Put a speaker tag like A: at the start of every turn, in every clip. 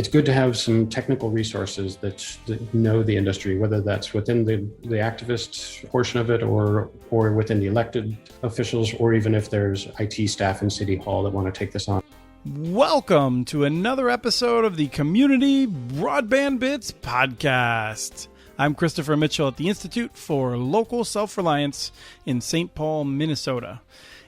A: it's good to have some technical resources that know the industry, whether that's within the activist portion of it or within the elected officials, or even if there's IT staff in City Hall that want to take this on.
B: Welcome to another episode of the Community Broadband Bits podcast. I'm Christopher Mitchell at the Institute for Local Self-Reliance in St. Paul, Minnesota.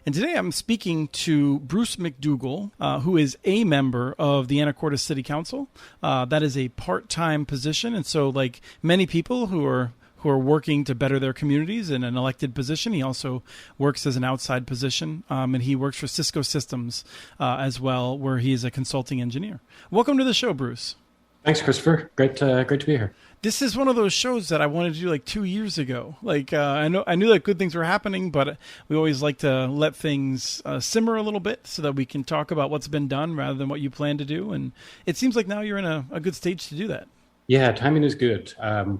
B: And today I'm speaking to Bruce McDougall, who is a member of the Anacortes City Council. That is a part-time position. And so like many people who are working to better their communities in an elected position, he also works as an outside position. And he works for Cisco Systems as well, where he is a consulting engineer. Welcome to the show, Bruce.
A: Thanks, Christopher. Great to be here.
B: This is one of those shows that I wanted to do like 2 years ago. Like I knew that good things were happening, but we always like to let things simmer a little bit so that we can talk about what's been done rather than what you plan to do. And it seems like now you're in a good stage to do that.
A: Yeah, timing is good.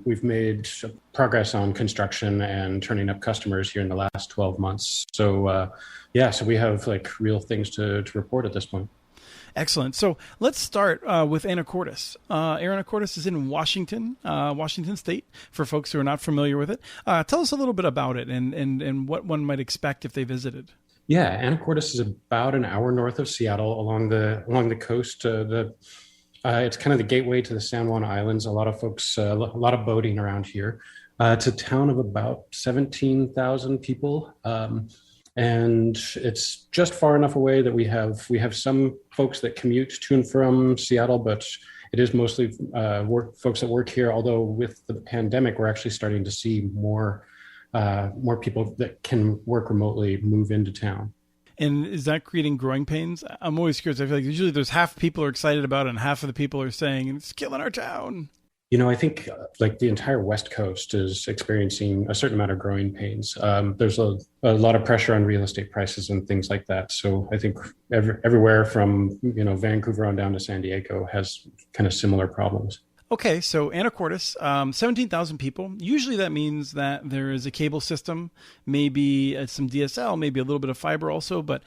A: We've made progress on construction and turning up customers here in the last 12 months. So so we have like real things to report at this point.
B: Excellent. So let's start with Anacortes. Anacortes is in Washington State, for folks who are not familiar with it. Tell us a little bit about it and what one might expect if they visited.
A: Yeah, Anacortes is about an hour north of Seattle along the coast. It's kind of the gateway to the San Juan Islands. A lot of folks, a lot of boating around here. It's a town of about 17,000 people. And it's just far enough away that we have some folks that commute to and from Seattle, but it is mostly folks that work here. Although with the pandemic, we're actually starting to see more people that can work remotely move into town.
B: And is that creating growing pains? I'm always curious. I feel like usually there's half people are excited about it and half of the people are saying it's killing our town.
A: You know, I think like the entire West Coast is experiencing a certain amount of growing pains. There's a lot of pressure on real estate prices and things like that. So I think everywhere from, Vancouver on down to San Diego has kind of similar problems.
B: Okay, so Anacortes, 17,000 people. Usually that means that there is a cable system, maybe some DSL, maybe a little bit of fiber also. But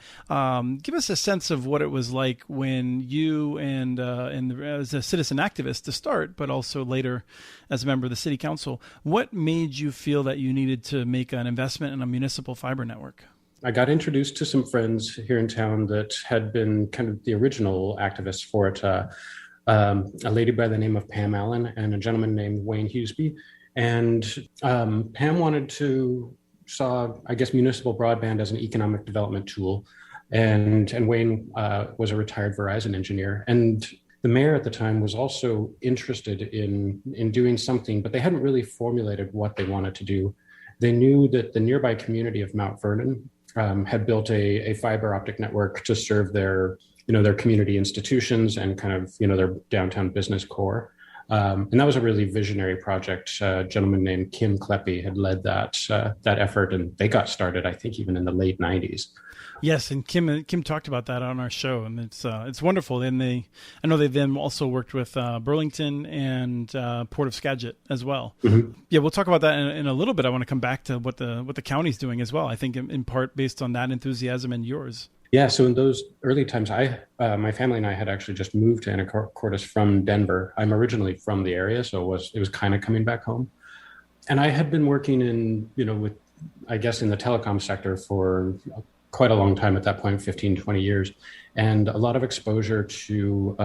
B: give us a sense of what it was like when you and as a citizen activist to start, but also later as a member of the city council. What made you feel that you needed to make an investment in a municipal fiber network?
A: I got introduced to some friends here in town that had been kind of the original activists for it. A lady by the name of Pam Allen and a gentleman named Wayne Hughesby. And Pam saw, I guess, municipal broadband as an economic development tool. And Wayne was a retired Verizon engineer. And the mayor at the time was also interested in doing something, but they hadn't really formulated what they wanted to do. They knew that the nearby community of Mount Vernon had built a fiber optic network to serve their community institutions and kind of, their downtown business core. And that was a really visionary project. A gentleman named Kim Kleppe had led that effort, and they got started, I think, even in the late 90s.
B: Yes, and Kim talked about that on our show, and it's wonderful. And I know they then also worked with Burlington and Port of Skagit as well. Mm-hmm. Yeah, we'll talk about that in a little bit. I want to come back to what the county's doing as well. I think in part based on that enthusiasm and yours.
A: Yeah, so in those early times, my family and I had actually just moved to Anacortes from Denver. I'm originally from the area, so it was kind of coming back home. And I had been working in the telecom sector for quite a long time at that point, 15, 20 years, and a lot of exposure to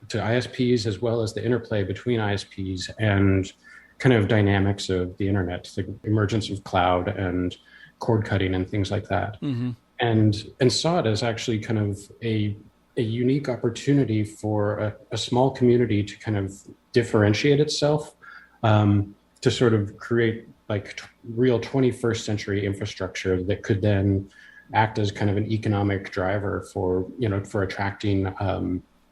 A: ISPs as well as the interplay between ISPs and kind of dynamics of the internet, the emergence of cloud and cord cutting and things like that. Mm-hmm. And saw it as actually kind of a unique opportunity for a small community to kind of differentiate itself, to sort of create like real 21st century infrastructure that could then act as kind of an economic driver for attracting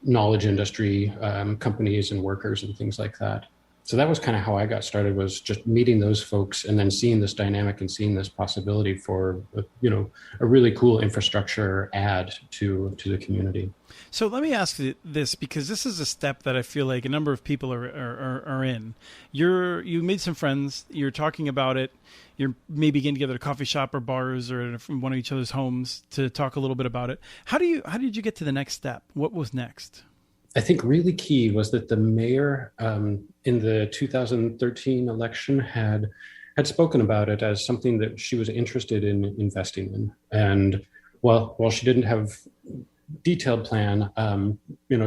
A: knowledge industry companies and workers and things like that. So that was kind of how I got started, was just meeting those folks and then seeing this dynamic and seeing this possibility for, a really cool infrastructure add to the community.
B: So let me ask you this, because this is a step that I feel like a number of people are in. You made some friends, you're talking about it, you're maybe getting together at a coffee shop or bars or from one of each other's homes to talk a little bit about it. How did you get to the next step? What was next?
A: I think really key was that the mayor in the 2013 election had spoken about it as something that she was interested in investing in. And while she didn't have detailed plan,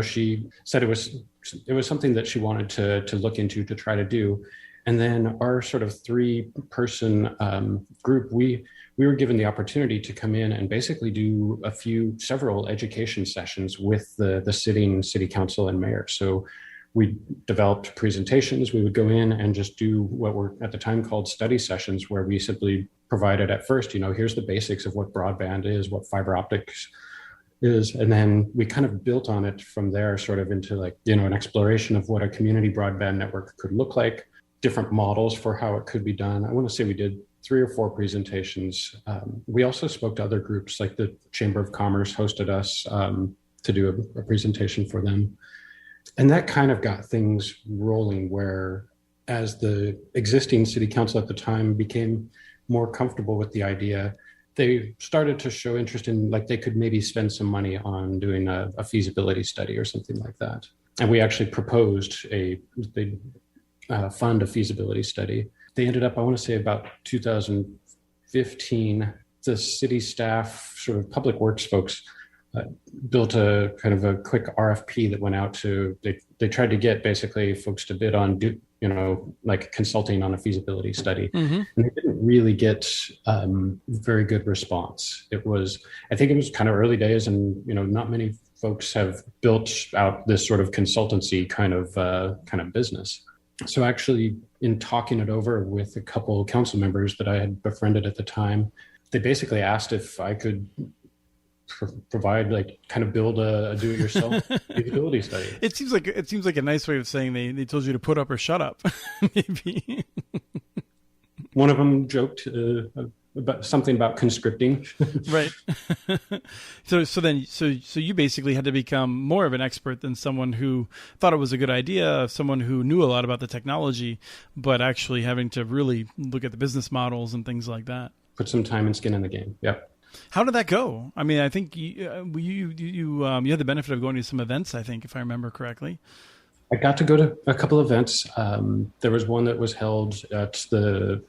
A: she said it was something that she wanted to look into to try to do. And then our sort of 3-person group, we were given the opportunity to come in and basically do several education sessions with the sitting city council and mayor. So we developed presentations. We would go in and just do what were at the time called study sessions, where we simply provided at first, here's the basics of what broadband is, what fiber optics is, and then we kind of built on it from there, sort of into an exploration of what a community broadband network could look like, different models for how it could be done. I want to say we did 3 or 4 presentations. We also spoke to other groups, like the Chamber of Commerce hosted us to do a presentation for them. And that kind of got things rolling, where as the existing city council at the time became more comfortable with the idea, they started to show interest in, they could maybe spend some money on doing a feasibility study or something like that. And we actually proposed they fund a feasibility study. They ended up, I want to say about 2015, the city staff, sort of public works folks, built a kind of a quick RFP that went out to, they tried to get basically folks to bid on, consulting on a feasibility study. Mm-hmm. And they didn't really get very good response. I think it was kind of early days, and, not many folks have built out this sort of consultancy kind of business. So actually, in talking it over with a couple of council members that I had befriended at the time, they basically asked if I could provide, kind of build a do-it-yourself feasibility study.
B: It seems like a nice way of saying they told you to put up or shut up, maybe.
A: One of them joked about something about conscripting.
B: Right. So you basically had to become more of an expert than someone who thought it was a good idea, someone who knew a lot about the technology, but actually having to really look at the business models and things like that.
A: Put some time and skin in the game. Yep.
B: How did that go? I mean, I think you had the benefit of going to some events, I think, if I remember correctly.
A: I got to go to a couple events. There was one that was held at the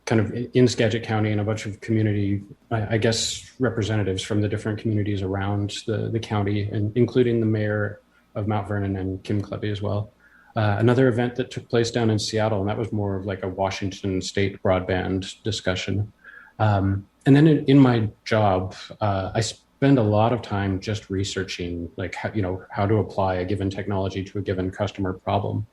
A: kind of in Skagit County, and a bunch of community, I guess, representatives from the different communities around the county, and including the mayor of Mount Vernon and Kim Klebe as well. Another event that took place down in Seattle, and that was more of like a Washington state broadband discussion. And then in my job, I spend a lot of time just researching, how to apply a given technology to a given customer problem.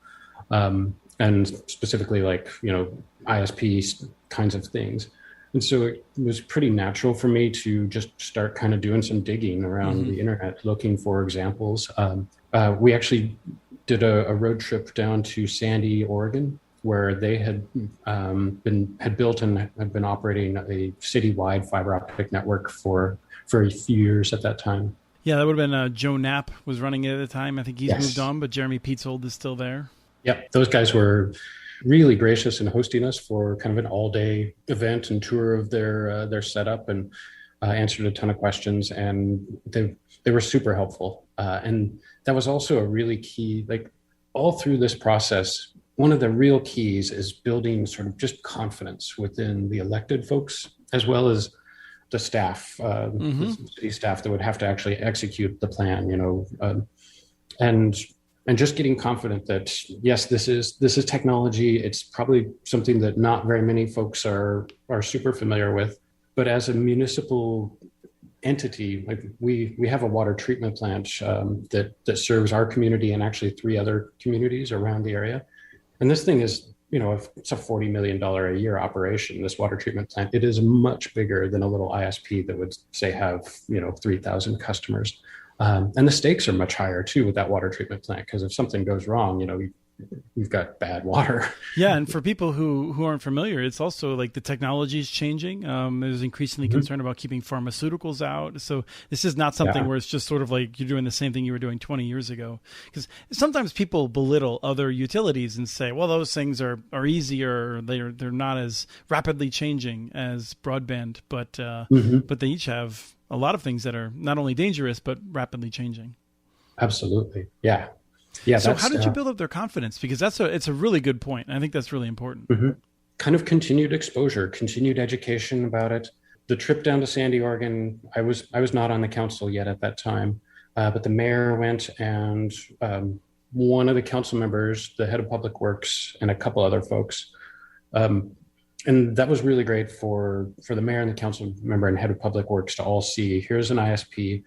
A: And specifically ISP kinds of things. And so it was pretty natural for me to just start kind of doing some digging around the internet, looking for examples. We actually did a road trip down to Sandy, Oregon, where they had built and had been operating a citywide fiber optic network for a few years at that time.
B: Yeah, that would have been Joe Knapp was running it at the time. I think he's moved on, but Jeremy Peetzold is still there.
A: Yep, those guys were really gracious in hosting us for kind of an all-day event and tour of their setup, and answered a ton of questions, and they were super helpful. And that was also a really key, all through this process, one of the real keys is building sort of just confidence within the elected folks, as well as the staff, the city staff that would have to actually execute the plan, and just getting confident that, yes, this is technology. It's probably something that not very many folks are super familiar with, but as a municipal entity, we have a water treatment plant that serves our community and actually 3 other communities around the area. And this thing is, it's a $40 million a year operation, this water treatment plant. It is much bigger than a little ISP that would, say, have, 3,000 customers. And the stakes are much higher, too, with that water treatment plant, because if something goes wrong, we've got bad water.
B: Yeah, and for people who aren't familiar, it's also the technology is changing. There's increasingly concern about keeping pharmaceuticals out. So this is not something where it's just sort of like you're doing the same thing you were doing 20 years ago. Because sometimes people belittle other utilities and say, well, those things are easier. They're not as rapidly changing as broadband, but they each have a lot of things that are not only dangerous but rapidly changing.
A: Absolutely. Yeah. Yeah.
B: So how
A: That's
B: did you build up their confidence? Because it's a really good point. I think that's really important.
A: mhm. Kind of continued exposure, continued education about it. The trip down to Sandy, Oregon, I was not on the council yet at that time, but the mayor went, and one of the council members, the head of public works, and a couple other folks. Um, and that was really great for the mayor and the council member and head of public works to all see, here's an ISP,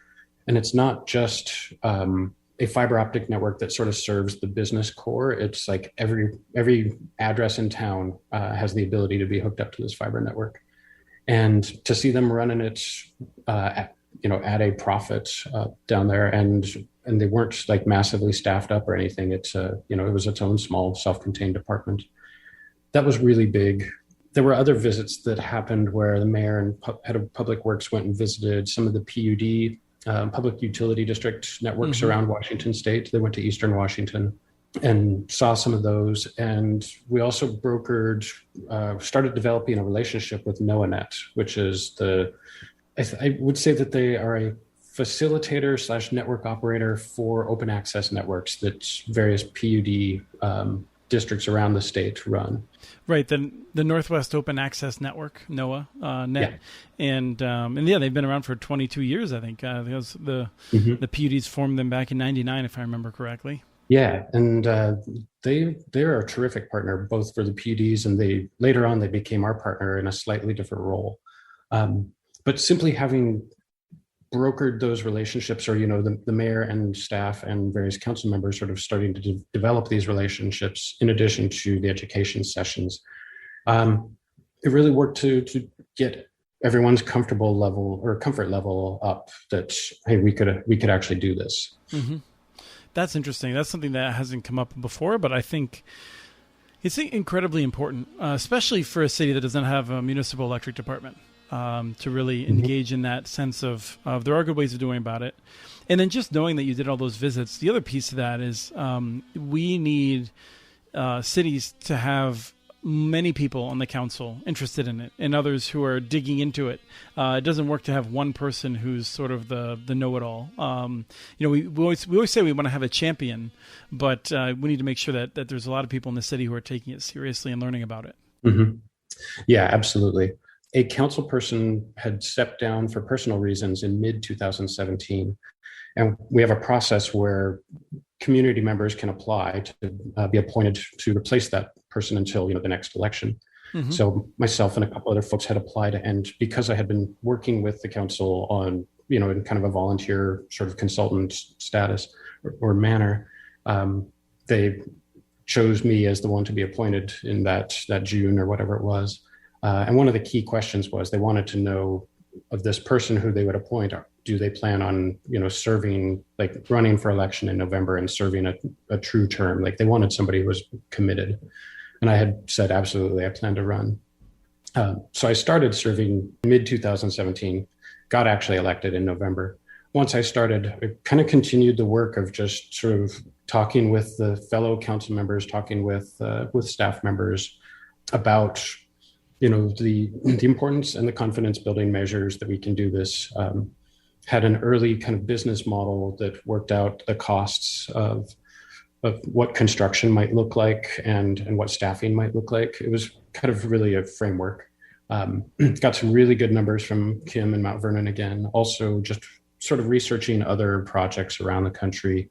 A: and it's not just a fiber optic network that sort of serves the business core. It's like every address in town has the ability to be hooked up to this fiber network, and to see them running it, at a profit down there, and they weren't like massively staffed up or anything. It was its own small self-contained department. That was really big. There were other visits that happened where the mayor and head of public works went and visited some of the PUD, public utility district networks
B: Mm-hmm.
A: around Washington state. They went to Eastern Washington and saw some of those. And we also started developing a relationship with NOAANet, which is I would say that they are a facilitator slash network operator for open access networks that various PUD districts around the state run.
B: Right, the Northwest Open Access Network, NOAA net,
A: Yeah.
B: and yeah, they've been around for 22 years, I think. The PUDs formed them back in '99, if I remember correctly.
A: Yeah, and they're a terrific partner both for the PUDs, and they later on they became our partner in a slightly different role. But simply having brokered those relationships, or the mayor and staff and various council members sort of starting to develop these relationships in addition to the education sessions, it really worked to get everyone's comfort level up that, hey, we could actually do this.
B: Mm-hmm. That's interesting. That's something that hasn't come up before, but I think it's incredibly important, especially for a city that doesn't have a municipal electric department. To really engage in that sense of there are good ways of doing about it. And then just knowing that you did all those visits, the other piece of that is we need cities to have many people on the council interested in it and others who are digging into it. It doesn't work to have one person who's sort of the know-it-all. We always say we want to have a champion, but we need to make sure that there's a lot of people in the city who are taking it seriously and learning about it.
A: Mm-hmm. Yeah, absolutely. A council person had stepped down for personal reasons in mid 2017. And we have a process where community members can apply to be appointed to replace that person until the next election. Mm-hmm. So myself and a couple other folks had applied, and because I had been working with the council on in kind of a volunteer sort of consultant status or manner, they chose me as the one to be appointed in that June or whatever it was. And one of the key questions was they wanted to know of this person who they would appoint, do they plan on, serving, like running for election in November and serving a true term? Like they wanted somebody who was committed. And I had said, absolutely, I plan to run. So I started serving mid 2017, got actually elected in November. Once I started, I kind of continued the work of just sort of talking with the fellow council members, talking with staff members about the importance and the confidence building measures that we can do this. Had an early kind of business model that worked out the costs of what construction might look like and what staffing might look like. It was kind of really a framework. Got some really good numbers from Kim and Mount Vernon again. Also just sort of researching other projects around the country,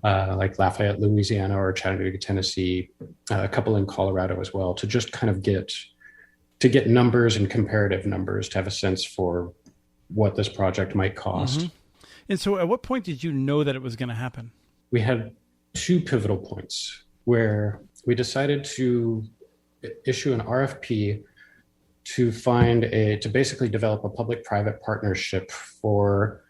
A: like Lafayette, Louisiana, or Chattanooga, Tennessee, a couple in Colorado as well, to just kind of get numbers and comparative numbers to have a sense for what this project might cost.
B: Mm-hmm. And so at what point did you know that it was going to happen?
A: We had two pivotal points where we decided to issue an RFP to basically develop a public-private partnership for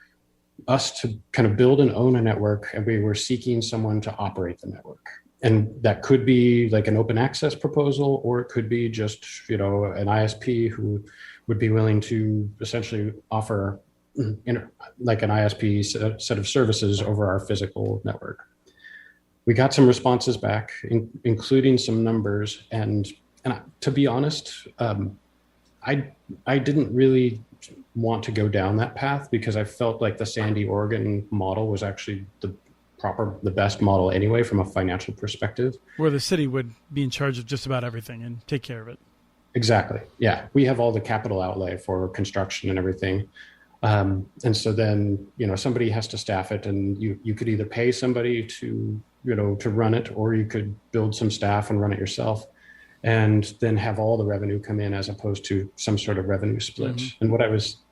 A: us to kind of build and own a network, and we were seeking someone to operate the network. And that could be like an open access proposal, or it could be just, an ISP who would be willing to essentially offer like an ISP set of services over our physical network. We got some responses back, including some numbers. And to be honest, I didn't really want to go down that path because I felt like the Sandy, Oregon model was actually the best model anyway from a financial perspective.
B: Where the city would be in charge of just about everything and take care of it.
A: Exactly. Yeah. We have all the capital outlay for construction and everything. And so then, somebody has to staff it, and you could either pay somebody to run it, or you could build some staff and run it yourself, and then have all the revenue come in as opposed to some sort of revenue split. Mm-hmm. And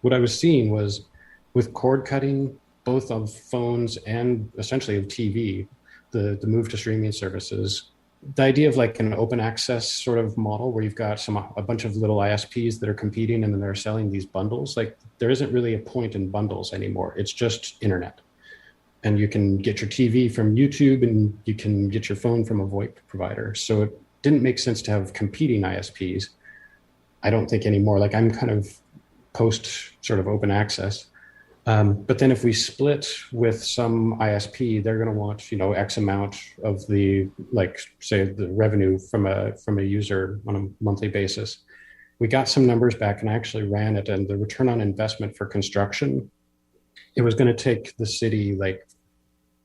A: what I was seeing was with cord cutting, both of phones and essentially of TV, the move to streaming services, the idea of like an open access sort of model where you've got a bunch of little ISPs that are competing and then they're selling these bundles. Like there isn't really a point in bundles anymore. It's just internet. And you can get your TV from YouTube and you can get your phone from a VoIP provider. So it didn't make sense to have competing ISPs. I don't think anymore. Like I'm kind of post sort of open access. But then if we split with some ISP, they're going to want, X amount of the, like, say, the revenue from a user on a monthly basis. We got some numbers back and I actually ran it, and the return on investment for construction, it was going to take the city like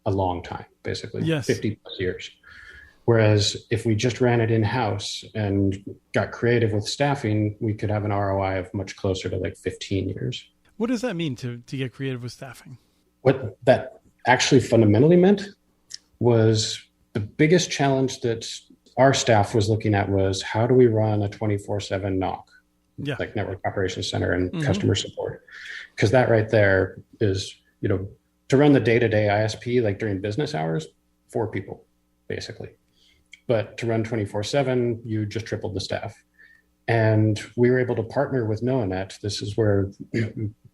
A: a long time, basically, yes. 50 plus years. Whereas if we just ran it in-house and got creative with staffing, we could have an ROI of much closer to like 15 years.
B: What does that mean to get creative with staffing?
A: What that actually fundamentally meant was the biggest challenge that our staff was looking at was how do we run a 24/7 NOC, like network operations center and mm-hmm. customer support? Because that right there is, to run the day-to-day ISP, like during business hours, 4 people, basically. But to run 24/7, you just tripled the staff. And we were able to partner with NoaNet. This is where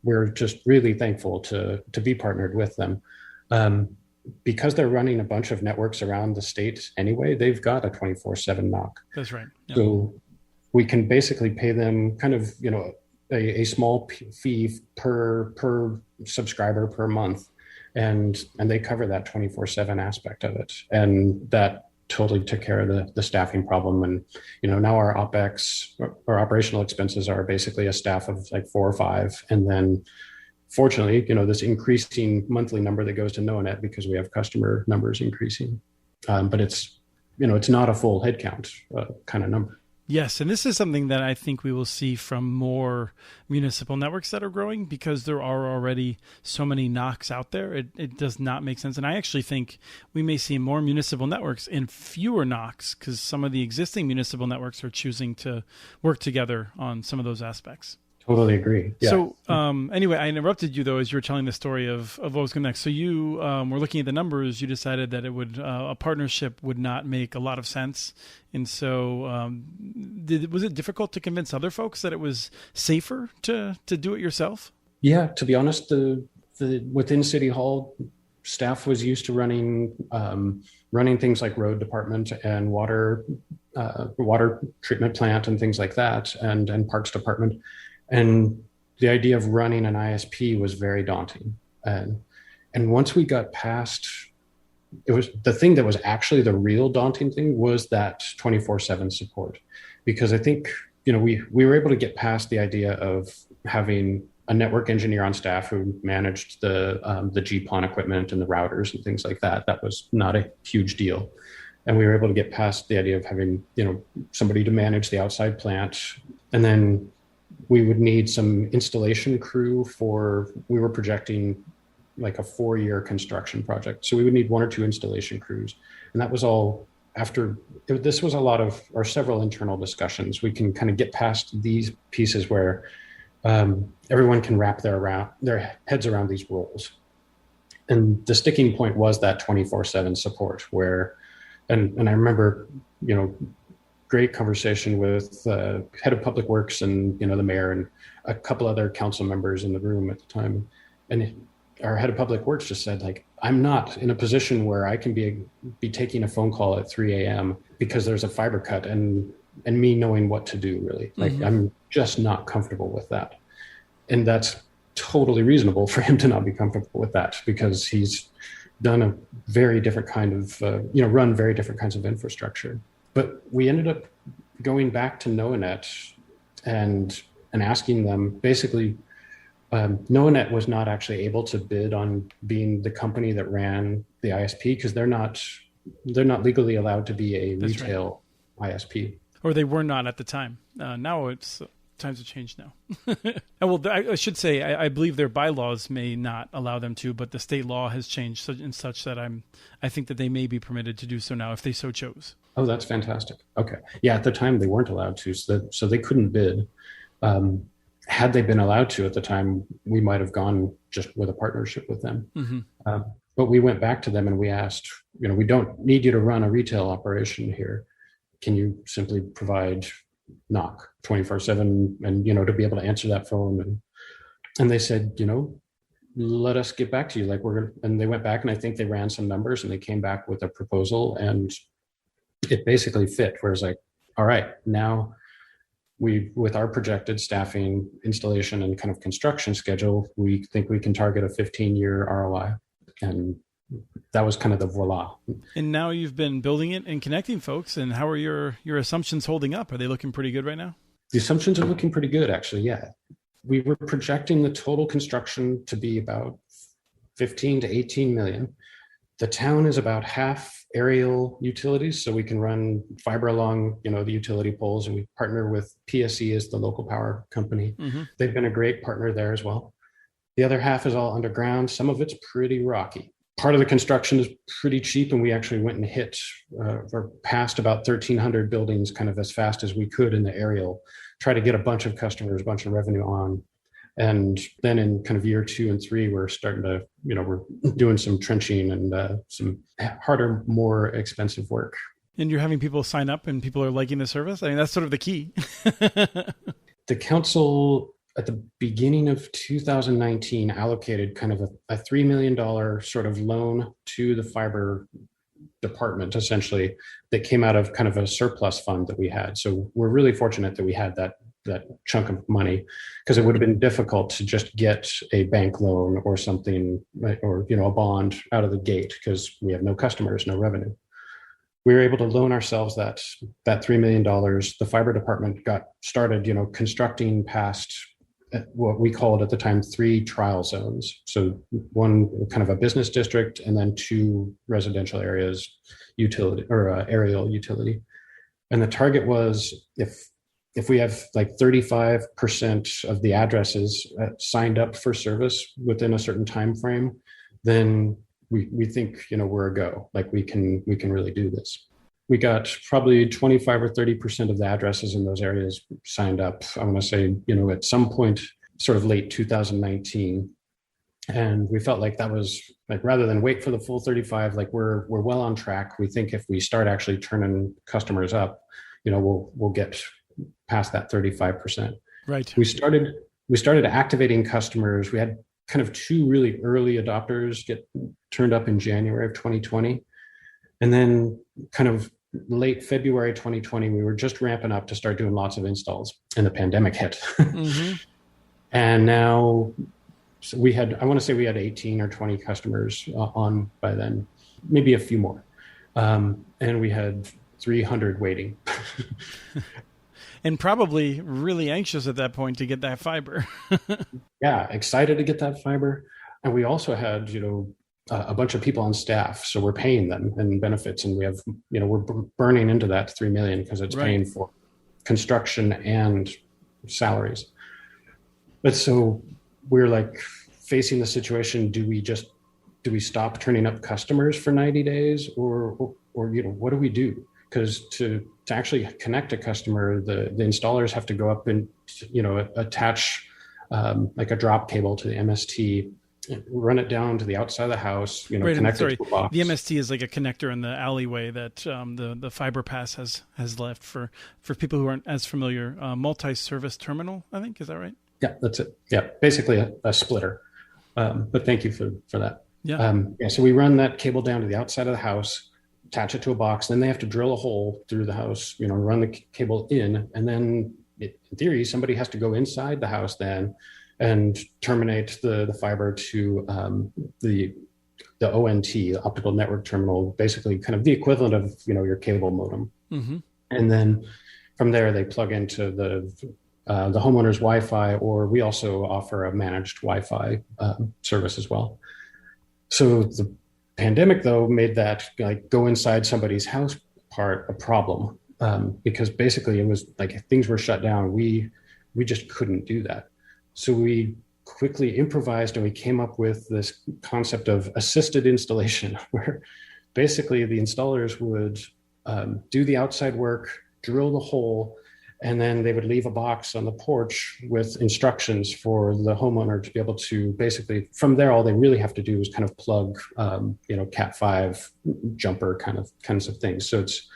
A: we're just really thankful to be partnered with them. Because they're running a bunch of networks around the state anyway, they've got a 24/7 NOC.
B: That's right. Yep.
A: So we can basically pay them kind of, a small fee per subscriber per month. And they cover that 24/7 aspect of it. And that totally took care of the staffing problem. And, now our OpEx, our operational expenses are basically a staff of like 4 or 5. And then fortunately, this increasing monthly number that goes to NoaNet because we have customer numbers increasing. But it's not a full headcount kind of number.
B: Yes, and this is something that I think we will see from more municipal networks that are growing because there are already so many NOCs out there. It does not make sense. And I actually think we may see more municipal networks and fewer NOCs because some of the existing municipal networks are choosing to work together on some of those aspects.
A: Totally agree. Yeah.
B: So anyway, I interrupted you though as you were telling the story of what was going next. So you were looking at the numbers. You decided that it would a partnership would not make a lot of sense, and so was it difficult to convince other folks that it was safer to do it yourself?
A: Yeah, to be honest, the within City Hall staff was used to running things like road department and water treatment plant and things like that, and parks department. And the idea of running an ISP was very daunting. And once we got past, it was the thing that was actually the real daunting thing was that 24/7 support. Because I think, we were able to get past the idea of having a network engineer on staff who managed the GPON equipment and the routers and things like that. That was not a huge deal. And we were able to get past the idea of having, somebody to manage the outside plant. And then we would need some installation crew we were projecting like a 4-year construction project. So we would need 1 or 2 installation crews. And that was all this was a lot of, or several internal discussions. We can kind of get past these pieces where everyone can wrap their heads around these roles. And the sticking point was that 24/7 support where, and I remember, great conversation with head of public works and the mayor and a couple other council members in the room at the time. And our head of public works just said, like, I'm not in a position where I can be taking a phone call at 3 a.m. because there's a fiber cut and me knowing what to do, really. Like, mm-hmm. I'm just not comfortable with that. And that's totally reasonable for him to not be comfortable with that because he's done a very different kind of, run very different kinds of infrastructure. But we ended up going back to NoaNet and asking them basically, NoNet was not actually able to bid on being the company that ran the ISP because they're not legally allowed to be a
B: That's right.
A: retail ISP.
B: Or they were not at the time. Now it's times have changed now. Well, I should say I believe their bylaws may not allow them to, but the state law has changed such that I think that they may be permitted to do so now if they so chose.
A: Oh, that's fantastic. Okay, yeah, at the time they weren't allowed to, so they couldn't bid. Had they been allowed to at the time, we might have gone just with a partnership with them.
B: Mm-hmm.
A: But we went back to them and we asked, we don't need you to run a retail operation here. Can you simply provide knock 24/7 and, to be able to answer that phone? And they said, let us get back to you. And they went back and I think they ran some numbers and they came back with a proposal and it basically fit. Where it's like, all right, now with our projected staffing, installation, and kind of construction schedule, we think we can target a 15-year ROI. And that was kind of the voila.
B: And now you've been building it and connecting folks. And how are your assumptions holding up? Are they looking pretty good right now?
A: The assumptions are looking pretty good, actually. Yeah. We were projecting the total construction to be about 15 to 18 million. The town is about half aerial utilities, so we can run fiber along, the utility poles, and we partner with PSE as the local power company. Mm-hmm. They've been a great partner there as well. The other half is all underground. Some of it's pretty rocky. Part of the construction is pretty cheap, and we actually went and hit or passed about 1,300 buildings kind of as fast as we could in the aerial, try to get a bunch of customers, a bunch of revenue on. And then in kind of year 2 and 3, we're starting to, we're doing some trenching and some harder, more expensive work.
B: And you're having people sign up and people are liking the service? I mean, that's sort of the key.
A: The council at the beginning of 2019 allocated kind of a $3 million sort of loan to the fiber department, essentially, that came out of kind of a surplus fund that we had. So we're really fortunate that we had that chunk of money, because it would have been difficult to just get a bank loan or something, or a bond out of the gate, because we have no customers, no revenue. We were able to loan ourselves that $3 million. The fiber department got started, constructing past what we called at the time 3 trial zones. So one kind of a business district, and then 2 residential areas, utility or aerial utility. And the target was if we have like 35% of the addresses signed up for service within a certain time frame, then we think we're a go. Like we can really do this. We got probably 25 or 30% of the addresses in those areas signed up. I want to say at some point, sort of late 2019, and we felt like that was like, rather than wait for the full 35, like we're well on track. We think if we start actually turning customers up, we'll get past that 35%.
B: Right.
A: We started activating customers. We had kind of 2 really early adopters get turned up in January of 2020. And then kind of late February 2020, we were just ramping up to start doing lots of installs, and the pandemic hit. Mm-hmm. And now I want to say we had 18 or 20 customers on by then, maybe a few more. And we had 300 waiting.
B: And probably really anxious at that point to get that fiber.
A: Yeah, excited to get that fiber. And we also had, a bunch of people on staff. So we're paying them and benefits. And we have, we're burning into that 3 million because it's paying for construction and salaries. But so we're like facing the situation, do we stop turning up customers for 90 days or what do we do? Because to actually connect a customer, the installers have to go up and, attach like a drop cable to the MST, run it down to the outside of the house, connect it to a box.
B: The MST is like a connector in the alleyway that the fiber pass has left for people who aren't as familiar. Multi-service terminal, I think. Is that right?
A: Yeah, that's it. Yeah, basically a splitter. But thank you for that.
B: Yeah.
A: So we run that cable down to the outside of the house, attach it to a box, then they have to drill a hole through the house, run the cable in, and then in theory, somebody has to go inside the house then and terminate the fiber to the ONT, optical network terminal, basically kind of the equivalent of, your cable modem. Mm-hmm. And then from there, they plug into the homeowner's Wi-Fi, or we also offer a managed Wi-Fi service as well. So the pandemic, though, made that like go inside somebody's house part a problem, because basically it was like things were shut down. We just couldn't do that. So we quickly improvised and we came up with this concept of assisted installation, where basically the installers would do the outside work, drill the hole, and then they would leave a box on the porch with instructions for the homeowner to be able to basically, from there, all they really have to do is kind of plug, Cat5 jumper kinds of things. So it's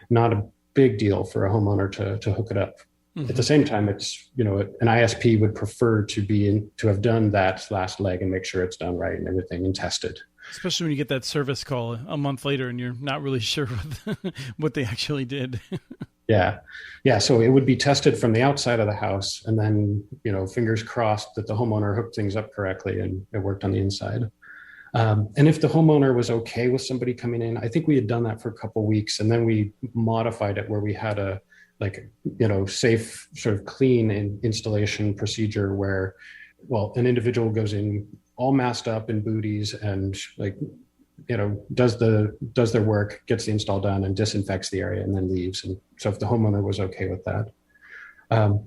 A: not a big deal for a homeowner to hook it up. Mm-hmm. At the same time, it's, an ISP would prefer to have done that last leg and make sure it's done right and everything and tested.
B: Especially when you get that service call a month later and you're not really sure what they actually did.
A: Yeah. So it would be tested from the outside of the house, and then, fingers crossed that the homeowner hooked things up correctly and it worked on the inside. And if the homeowner was okay with somebody coming in, I think we had done that for a couple of weeks, and then we modified it where we had a safe, sort of clean installation procedure where, an individual goes in all masked up in booties and does their work, gets the install done, and disinfects the area and then leaves. And so if the homeowner was okay with that,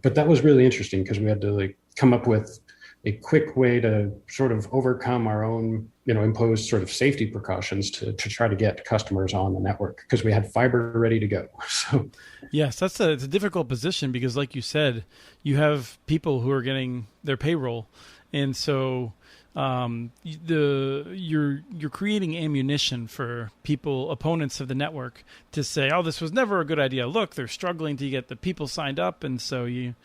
A: but that was really interesting because we had to come up with a quick way to sort of overcome our own, imposed sort of safety precautions to try to get customers on the network, because we had fiber ready to go. So
B: yes, it's a difficult position because, like you said, you have people who are getting their payroll, and so you're creating ammunition for opponents of the network to say, oh, this was never a good idea. Look, they're struggling to get the people signed up. And so you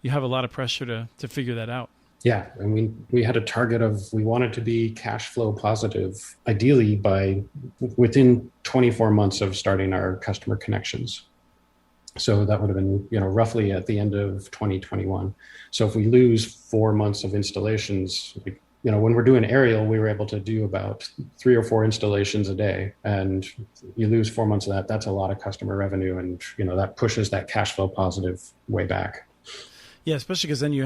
B: have a lot of pressure to figure that out.
A: Yeah. And we had a target of, we wanted to be cash flow positive, ideally within 24 months of starting our customer connections. So that would have been, roughly at the end of 2021. So if we lose 4 months of installations, when we're doing aerial, we were able to do about 3 or 4 installations a day, and you lose 4 months of that. That's a lot of customer revenue, and that pushes that cash flow positive way back.
B: Yeah, especially because then you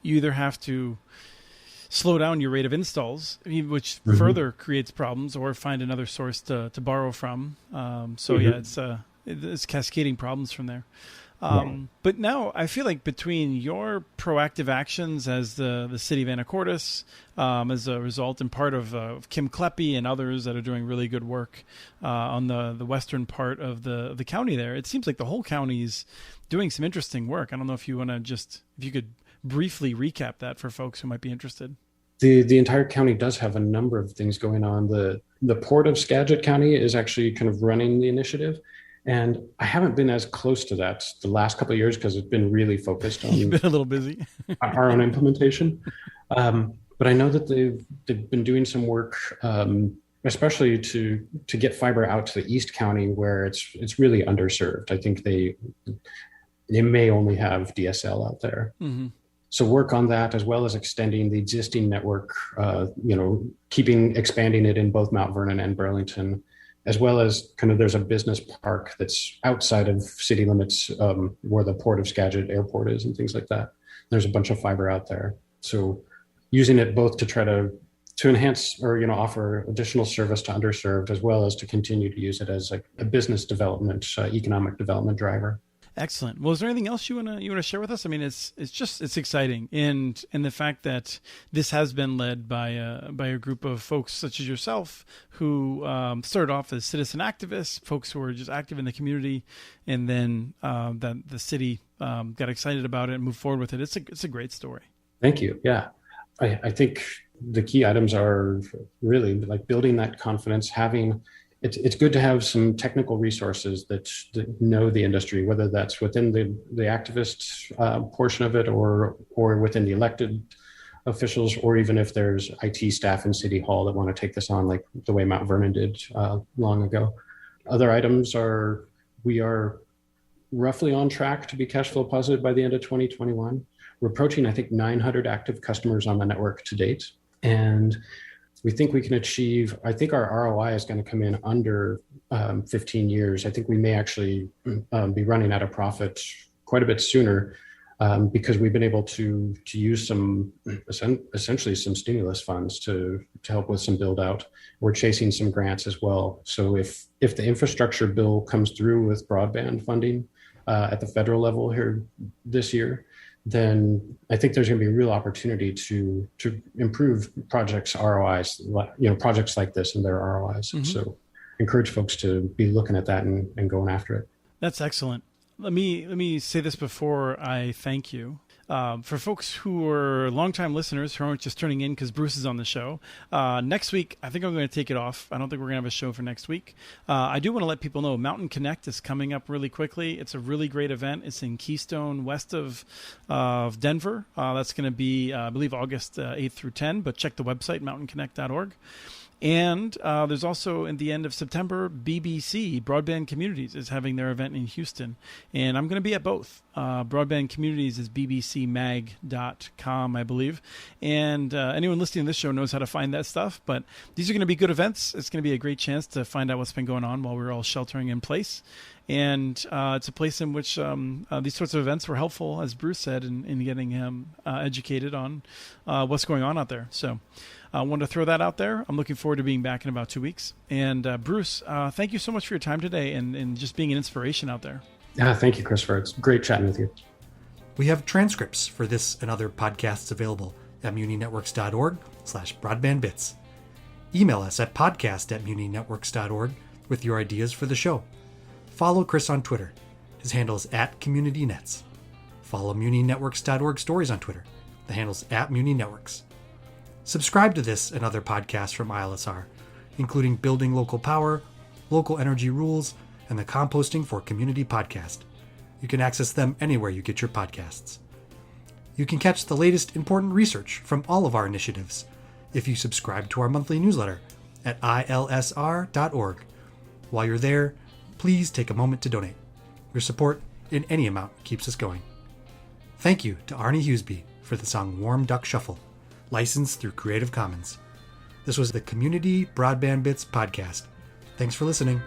B: either have to slow down your rate of installs, which mm-hmm. further creates problems, or find another source to borrow from. Mm-hmm. It's cascading problems from there. But now I feel like between your proactive actions as the city of Anacortes, as a result and part of Kim Kleppe and others that are doing really good work on the western part of the county there, it seems like the whole county is doing some interesting work. I don't know if you want to if you could briefly recap that for folks who might be interested.
A: The entire county does have a number of things going on. The Port of Skagit County is actually kind of running the initiative. And I haven't been as close to that the last couple of years because it's been really focused on
B: You've been a little busy.
A: our own implementation. But I know that they've been doing some work, especially to get fiber out to the East County, where it's really underserved. I think they may only have DSL out there. Mm-hmm. So work on that, as well as extending the existing network, expanding it in both Mount Vernon and Burlington, as well as there's a business park that's outside of city limits, where the Port of Skagit airport is and things like that. There's a bunch of fiber out there. So using it both to try to enhance or, offer additional service to underserved, as well as to continue to use it as a business development, economic development driver.
B: Excellent. Well, is there anything else you want to share with us? I mean, it's exciting, and the fact that this has been led by a group of folks such as yourself who started off as citizen activists, folks who are just active in the community, and then that the city got excited about it and moved forward with it. It's a great story.
A: Thank you. Yeah, I think the key items are really building that confidence, having. It's good to have some technical resources that know the industry, whether that's within the activist portion of it or within the elected officials, or even if there's IT staff in City Hall that want to take this on, like the way Mount Vernon did long ago. Other items we are roughly on track to be cash flow positive by the end of 2021. We're approaching, I think, 900 active customers on the network to date. And we think we can achieve, I think our ROI is going to come in under 15 years. I think we may actually be running at a profit quite a bit sooner. because we've been able to use some essentially some stimulus funds to help with some build out. We're chasing some grants as well. So if the infrastructure bill comes through with broadband funding at the federal level here this year, then I think there's going to be a real opportunity to improve projects ROIs, projects like this and their ROIs. Mm-hmm. So encourage folks to be looking at that and going after it.
B: That's excellent. Let me say this before I thank you. For folks who are longtime listeners who aren't just turning in because Bruce is on the show, next week, I think I'm going to take it off. I don't think we're going to have a show for next week. I do want to let people know Mountain Connect is coming up really quickly. It's a really great event. It's in Keystone, west of Denver. That's going to be, I believe, August 8th through 10, but check the website, mountainconnect.org. And there's also, in the end of September, BBC, Broadband Communities, is having their event in Houston. And I'm going to be at both. Broadband Communities is bbcmag.com, I believe. And anyone listening to this show knows how to find that stuff. But these are going to be good events. It's going to be a great chance to find out what's been going on while we're all sheltering in place. And it's a place in which these sorts of events were helpful, as Bruce said, in getting him educated on what's going on out there. So I wanted to throw that out there. I'm looking forward to being back in about 2 weeks. And Bruce, thank you so much for your time today and just being an inspiration out there.
A: Thank you, Christopher. It's great chatting with you.
C: We have transcripts for this and other podcasts available at muninetworks.org/broadbandbits. Email us at podcast@muninetworks.org with your ideas for the show. Follow Chris on Twitter. His handle is @CommunityNets. Follow muninetworks.org stories on Twitter. The handle's @muninetworks. Subscribe to this and other podcasts from ILSR, including Building Local Power, Local Energy Rules, and the Composting for Community podcast. You can access them anywhere you get your podcasts. You can catch the latest important research from all of our initiatives if you subscribe to our monthly newsletter at ilsr.org. While you're there, please take a moment to donate. Your support in any amount keeps us going. Thank you to Arnie Hughesby for the song Warm Duck Shuffle, licensed through Creative Commons. This was the Community Broadband Bits podcast. Thanks for listening.